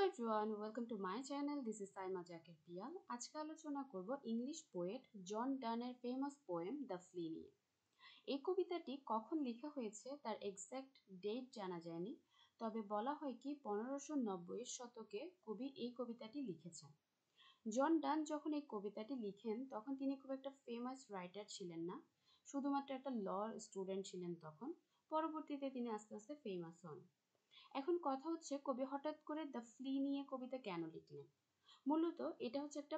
everyone, welcome to my channel. This is Saima Jakir Pial. আজকে আলোচনা করব English poet John ডানের famous poem the flea নিয়ে। এই কবিতাটি কখন লেখা হয়েছে তার এক্সাক্ট ডেট জানা যায়নি, তবে বলা হয় কি 1590 শতকে কবি এই কবিতাটি লিখেছেন। জন ডান যখন এই কবিতাটি লিখেন তখন তিনি খুব একটা ফেমাস রাইটার ছিলেন না, শুধুমাত্র একটা ল স্টুডেন্ট ছিলেন তখন। পরবর্তীতে তিনি আস্তে আস্তে ফেমাস হন। এখন কথা হচ্ছে কবি হঠাৎ করে দ্য ফ্লি নিয়ে কবিতা কেন লিখলেন। মূলত এটা হচ্ছে একটা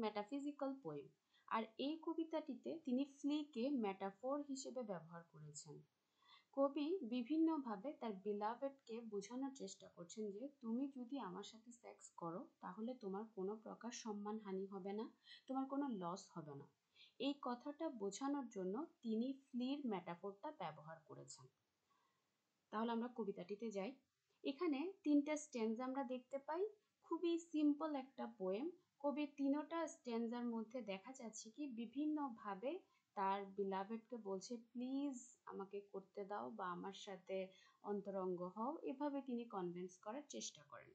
মেটাফিজিক্যাল পোয়েম, আর এই কবিতাটিতে তিনি ফ্লিকে মেটাফোর হিসেবে ব্যবহার করেছেন। কবি বিভিন্নভাবে তার বিলাভেডকে বোঝানোর চেষ্টা করছেন যে তুমি যদি আমার সাথে সেক্স করো তাহলে তোমার কোনো প্রকার সম্মানহানি হবে না, তোমার কোনো লস হবে না। এই কথাটা বোঝানোর জন্য তিনি ফ্লির মেটাফোরটা ব্যবহার করেছেন। তাহলে আমরা কবিতাটিতে যাই। এখানে 3টা স্ট্যান্জা আমরা দেখতে পাই। খুবই সিম্পল একটা পোয়েম। কবি 3টা স্ট্যান্জার মধ্যে দেখা যাচ্ছে কি বিভিন্নভাবে তার বিলাভেডকে বলছে প্লিজ আমাকে করতে দাও বা আমার সাথে অন্তরঙ্গ হও, এভাবে তিনি কনভিন্স করার চেষ্টা করেন।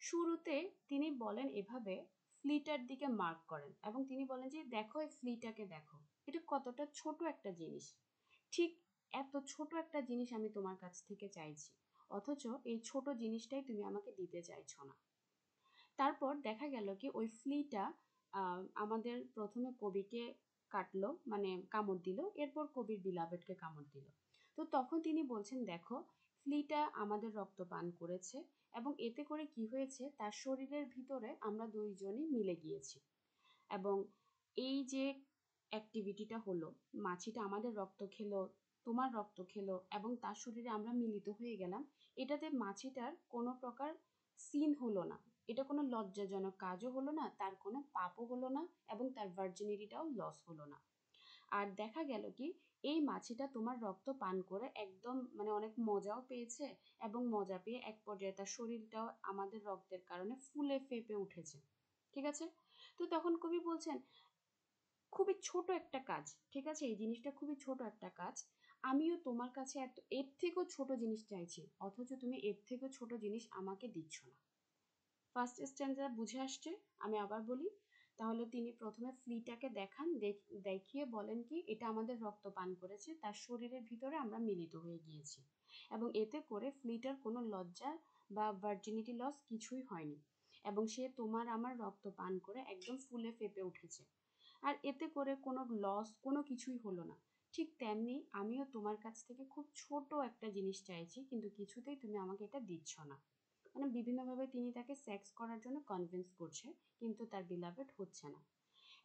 শুরুতে তিনি বলেন এভাবে, ফ্লিটার দিকে মার্ক করেন এবং তিনি বলেন যে দেখো এই ফ্লিটাকে দেখো, এটা কতটা ছোট একটা জিনিস, ঠিক এত ছোট একটা জিনিস আমি তোমার কাছ থেকে চাইছি, অথচ এই ছোট জিনিসটাই তুমি আমাকে দিতে চাইছো না। তারপর দেখা গেল কি ওই ফ্লিটা আমাদের প্রথমে কবিকে কাটলো, মানে কামড় দিল, এরপর কবির বিলাভেডকে কামড় দিল। তো তখন তিনি বলছেন দেখো ফ্লিটা আমাদের রক্ত পান করেছে এবং এতে করে কি হয়েছে তার শরীরের ভিতরে আমরা দুইজনই মিলে গিয়েছি, এবং এই যে অ্যাক্টিভিটিটা হলো, মাছিটা আমাদের রক্ত খেলো, তোমার রক্ত খেলো এবং তার শরীরে আমরা মিলিত হয়ে গেলাম, এটাতে মাছিটার কোনো প্রকার সিন হলো না, এটা কোনো লজ্জাজনক কাজও হলো না, তার কোনো পাপও হলো না এবং তার ভার্জিনিটিটাও লস হলো না। আর দেখা গেল কি এই মাছিটা তোমার রক্ত পান করে একদম মানে অনেক মজাও পেয়েছে এবং মজা পেয়ে এক পর্যায়ে তার শরীরটাও আমাদের রক্তের কারণে ফুলে ফেপে উঠেছে। ঠিক আছে, তো তখন কবি বলছেন খুবই ছোট একটা কাজ, ঠিক আছে, এই জিনিসটা খুবই ছোট একটা কাজ, আমিও তোমার কাছে এর থেকেও ছোট জিনিস চাইছি, অথচ তুমি এর থেকেও ছোট জিনিস আমাকে দিচ্ছ না। ফার্স্ট স্ট্যান্জা বুঝে আসছে? আমি আবার বলি। তাহলে তিনি প্রথমে ফ্লিটাকে দেখান, দেখিয়ে বলেন কি এটা আমাদের রক্ত পান করেছে, তার শরীরের ভিতরে আমরা মিলিত হয়ে গিয়েছি এবং এতে করে ফ্লিটার কোনো লজ্জা বা ভার্জিনিটি লস কিছুই হয়নি এবং সে তোমার আমার রক্ত পান করে একদম ফুলে ফেপে উঠেছে, আর এতে করে কোনো লস কোনো কিছুই হলো না। ঠিক তেমনি আমিও তোমার কাছ থেকে খুব ছোট একটা জিনিস চাইছি, কিন্তু কিছুতেই তুমি আমাকে এটা দিচ্ছ না। মানে বিভিন্নভাবে তিনি তাকে সেক্স করার জন্য কনভিন্স করছে, কিন্তু তার বিলাভেড হচ্ছে না।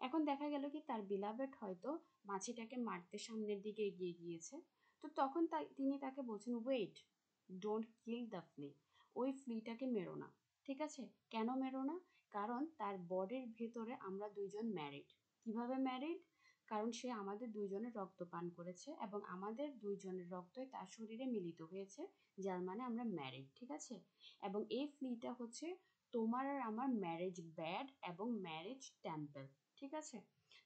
এখন দেখা গেল কি তার বিলাভেড হয়তো মাছিটাকে মারতে সামনের দিকে এগিয়ে গিয়েছে, তো তখন তিনি তাকে বলছেন wait, don't kill the flea, ওই ফ্লিটাকে মেরো না। ঠিক আছে, কেন মেরো না? কারণ তার বডির ভেতরে আমরা দুইজন ম্যারিড। কিভাবে ম্যারিড? কারণ সে আমাদের দুইজনের রক্ত পান করেছে এবং আমাদের দুইজনের রক্তই তার শরীরে মিলিত হয়েছে, যার মানে আমরা ম্যারিড। ঠিক আছে, এবং এই ফ্লিটা হচ্ছে তোমার আর আমার ম্যারেজ ব্যাড এবং ম্যারেজ টেম্পল। ঠিক আছে,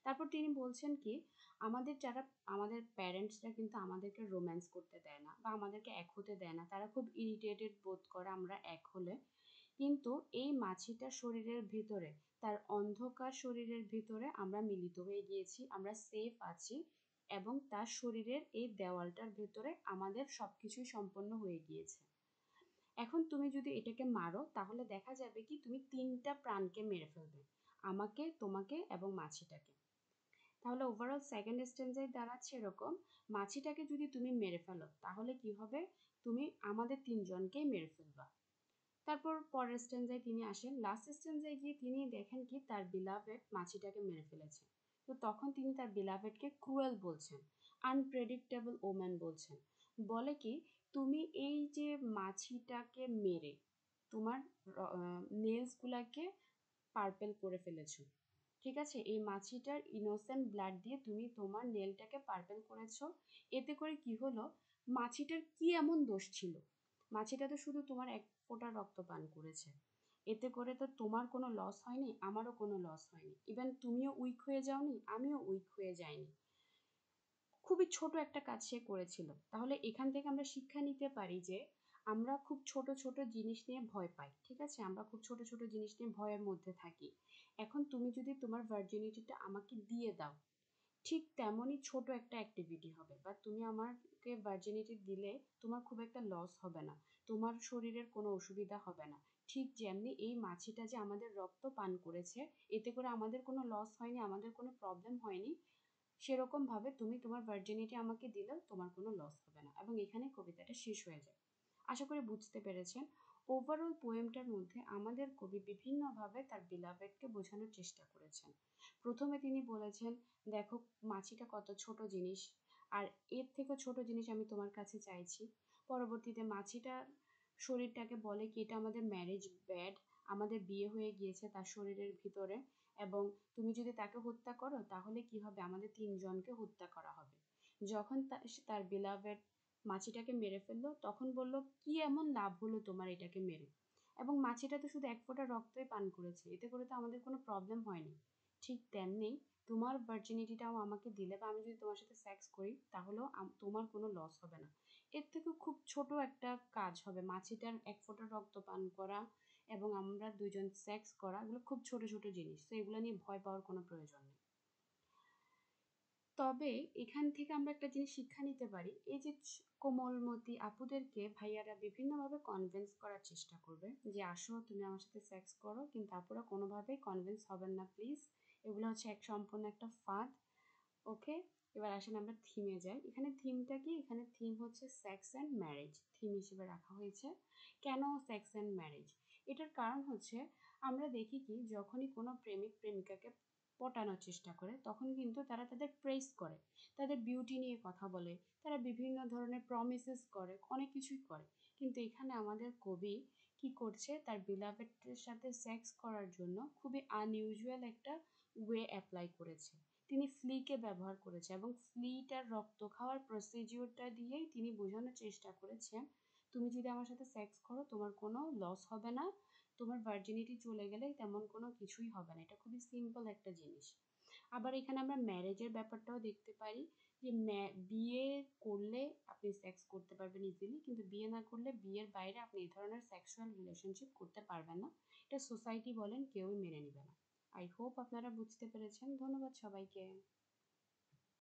তারপর তিনি বলছেন কি আমাদের প্যারেন্টসরা কিন্তু আমাদেরকে রোম্যান্স করতে দেয় না বা আমাদেরকে এক হতে দেয় না, তারা খুব ইরিটেটেড বোধ করে আমরা এক হলে, কিন্তু এই মাছিটার শরীরের ভিতরে, তার অন্ধকার শরীরের ভিতরে আমরা মিলিত হয়ে গিয়েছি, আমরা সেফ আছি এবং তার শরীরের এই দেওয়ালটার ভেতরে আমাদের সবকিছুই সম্পন্ন হয়ে গিয়েছে। এখন তুমি যদি এটাকে মারো তাহলে দেখা যাবে কি তুমি 3টা প্রাণকে মেরে ফেলবে, আমাকে, তোমাকে এবং মাছিটাকে। তাহলে ওভারঅল সেকেন্ড স্ট্যান্জায় দাঁড়াচ্ছে এরকম, মাছিটাকে যদি তুমি মেরে ফেলো তাহলে কি হবে, তুমি আমাদের 3জনকেই মেরে ফেলবা। তারপর পরের স্ট্যান্জায় তিনি আসেন, লাস্ট স্ট্যান্জায় গিয়ে তিনি দেখেন কি তার বিলাভেড মাছিটাকে মেরে ফেলেছে। তো তখন তিনি তার বিলাভেডকে ক্রুয়েল বলছেন, আনপ্রেডিক্টেবল ওম্যান বলছেন। বলে কি তুমি এই যে মাছিটাকে মেরে তোমার নেলসগুলাকে পার্পেল করে ফেলেছো। ঠিক আছে, এই মাছিটার ইনোসেন্ট ব্লাড দিয়ে তুমি তোমার নেলটাকে পার্পেল করেছো। এতে করে কি হলো, মাছিটার কি এমন দোষ ছিল? মাছিটা তো শুধু তোমার এক ফোঁটা রক্ত পান করেছে, এতে করে তো তোমার কোনো লস হয়নি, আমারও কোনো লস হয়নি, ইভেন তুমিও উইক হয়ে যাওনি, আমিও উইক হয়ে যাইনি। খুবই ছোট একটা কাজ সে করেছিল। তাহলে এখান থেকে আমরা শিক্ষা নিতে পারি যে আমরা খুব ছোট ছোট জিনিস নিয়ে ভয় পাই, ঠিক আছে? আমরা খুব ছোট ছোট জিনিস নিয়ে ভয়ের মধ্যে থাকি। এখন তুমি যদি তোমার ভার্জিনিটিটা আমাকে দিয়ে দাও, ঠিক তেমনই ছোট একটা অ্যাক্টিভিটি হবে, বা তুমি আমাকে ভার্জিনিটি দিলে তোমার খুব একটা লস হবে না, তোমার শরীরের কোনো অসুবিধা হবে না। ঠিক যেমনি এই মাছিটা যে আমাদের রক্ত পান করেছে, এতে করে আমাদের কোনো লস হয়নি, আমাদের কোনো প্রবলেম হয়নি, সেরকম ভাবে তুমি তোমার ভার্জিনিটি আমাকে দিলেও তোমার কোনো লস হবে না। এবং এখানে কবিতাটা শেষ হয়ে যায়। আশা করি বুঝতে পেরেছেন। ওভারঅল পোয়েমটার মধ্যে আমাদের কবি বিভিন্নভাবে তার বিলাভেডকে বোঝানোর চেষ্টা করেছেন। প্রথমে তিনি বলেছেন, দেখো মাছিটা কত ছোট জিনিস, আর এর থেকেও ছোট জিনিস আমি তোমার কাছে চাইছি। পরবর্তীতে মাছিটার শরীরটাকে বলে কি, এটা আমাদের ম্যারেজ ব্যাড, আমাদের বিয়ে হয়ে গিয়েছে তার শরীরের ভিতরে, এবং তুমি যদি তাকে হত্যা করো তাহলে কি হবে, আমাদের তিনজনকে হত্যা করা হবে। যখন তার বিলাভেড মাছিটাকে মেরে ফেললো, তখন বলল, কি এমন লাভ হলো তোমার এটাকে মেরে? এবং মাছিটা তো শুধু এক ফোঁটা রক্তই পান করেছে, এতে করে তো আমাদের কোনো প্রবলেম হয়নি। ঠিক তেমনি তোমার ভার্জিনিটিটাও আমাকে দিলে, বা আমি যদি তোমার সাথে সেক্স করি, তাহলেও তোমার কোনো লস হবে না। এর থেকে খুব ছোট একটা কাজ হবে, মাছিটার এক ফোঁটা রক্ত পান করা এবং আমরা দুইজন সেক্স করা, এগুলো খুব ছোট ছোট জিনিস, তো এগুলো নিয়ে ভয় পাওয়ার কোনো প্রয়োজন নেই। তবে এখান থেকে আমরা একটা জিনিস শিক্ষা নিতে পারি, এই যে কোমলমতি আপুদেরকে ভাইয়ারা বিভিন্নভাবে কনভিন্স করার চেষ্টা করবে যে আসো তুমি আমার সাথে সেক্স করো, কিন্তু আপুরা কোনোভাবেই কনভিন্স হবেন না প্লিজ, এগুলো হচ্ছে সম্পূর্ণ একটা ফাঁদ। ওকে, এবার আসেন আমরা থিমে যাই। এখানে থিমটা কি? এখানে থিম হচ্ছে সেক্স অ্যান্ড ম্যারেজ, থিম হিসেবে রাখা হয়েছে। কেন সেক্স অ্যান্ড ম্যারেজ? এটার কারণ হচ্ছে, আমরা দেখি কি, যখনই কোনো প্রেমিক প্রেমিকাকে পটানোর চেষ্টা করে, তখন কিন্তু তারা তাদের প্রেস করে, তাদের বিউটি নিয়ে কথা বলে, তারা বিভিন্ন ধরনের প্রমিসেস করে, অনেক কিছুই করে। কিন্তু এখানে আমাদের কবি কি করছে, তার বিলাভেডের সাথে সেক্স করার জন্য খুবই আনইউজুয়াল একটা ওয়ে অ্যাপ্লাই করেছে। তিনি ফ্লিকে ব্যবহার করেছে, এবং ফ্লিটার রক্ত খাওয়ার প্রসিডিওরটা দিয়েই তিনি বোঝানোর চেষ্টা করেছেন, তুমি যদি আমার সাথে সেক্স করো তোমার কোনো লস হবে না, তোমার ভার্জিনিটি চলে গেলে তেমন কোনো কিছুই হবে না। এটা খুবই সিম্পল একটা জিনিস। আবার এখানে আমরা ম্যারেজের ব্যাপারটাও দেখতে পারি, যে বিয়ে করলে আপনি সেক্স করতে পারবেন ইজিলি, কিন্তু বিয়ে না করলে বিয়ের বাইরে আপনি এই ধরনের সেক্সুয়াল রিলেশনশিপ করতে পারবেন না। এটা সোসাইটি বলেন কেউই মেনে নেবে না। আই হোপ আপনারা বুঝতে পেরেছেন। ধন্যবাদ সবাইকে।